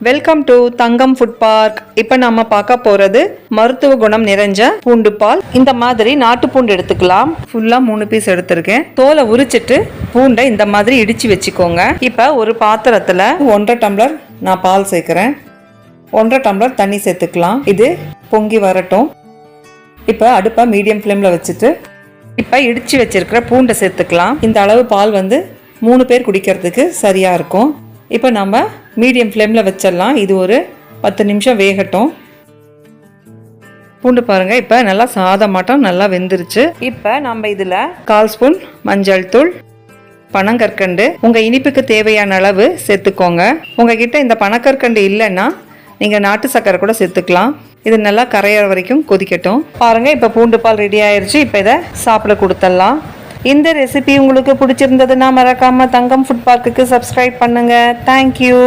Welcome to Thangam food park. இப்போ நம்ம பார்க்க போறது மருத்துவ குணம் நிறைஞ்ச பூண்டு பால். இந்த மாதிரி நாட்டு பூண்டு எடுத்துக்கலாம். ஃபுல்லா 3 பீஸ் எடுத்திருக்கேன். தோலை உரிச்சிட்டு பூண்டை இந்த மாதிரி இடிச்சு வச்சுக்கோங்க. இப்போ ஒரு பாத்திரத்துல 1.5 டம்ளர் நான் பால் சேர்க்கிறேன். 1.5 டம்ளர் தண்ணி சேர்த்துக்கலாம். இது பொங்கி வரட்டும். இப்போ அடுப்பை மீடியம் ஃப்ளேம்ல வச்சுட்டு இப்போ இடிச்சு வச்சிருக்கிற பூண்டை சேர்த்துக்கலாம். இந்த அளவு பால் 3 பேர் குடிக்கிறதுக்கு சரியா இருக்கும். இப்போ நம்ம மீடியம் ஃப்ளேமில் வச்சிடலாம். இது ஒரு 10 நிமிஷம் வேகட்டும். பூண்டு பாருங்கள், இப்போ நல்லா சாதமாட்டம் நல்லா வெந்துருச்சு. இப்போ நம்ம இதில் 1/4 ஸ்பூன் மஞ்சள் தூள், பனங்கற்கண்டு உங்கள் இனிப்புக்கு தேவையான அளவு சேர்த்துக்கோங்க. உங்ககிட்ட இந்த பனக்கற்கண்டு இல்லைன்னா நீங்கள் நாட்டு சர்க்கரை கூட சேர்த்துக்கலாம். இது நல்லா கரையிற வரைக்கும் கொதிக்கட்டும். பாருங்கள், இப்போ பூண்டு பால் ரெடி ஆயிடுச்சு. இப்போ இதை சாப்பிட கொடுத்துடலாம். இந்த ரெசிபி உங்களுக்கு பிடிச்சிருந்ததுன்னா மறக்காம தங்கம் ஃபுட் பார்க்குக்கு சப்ஸ்கிரைப் பண்ணுங்க. தேங்க்யூ.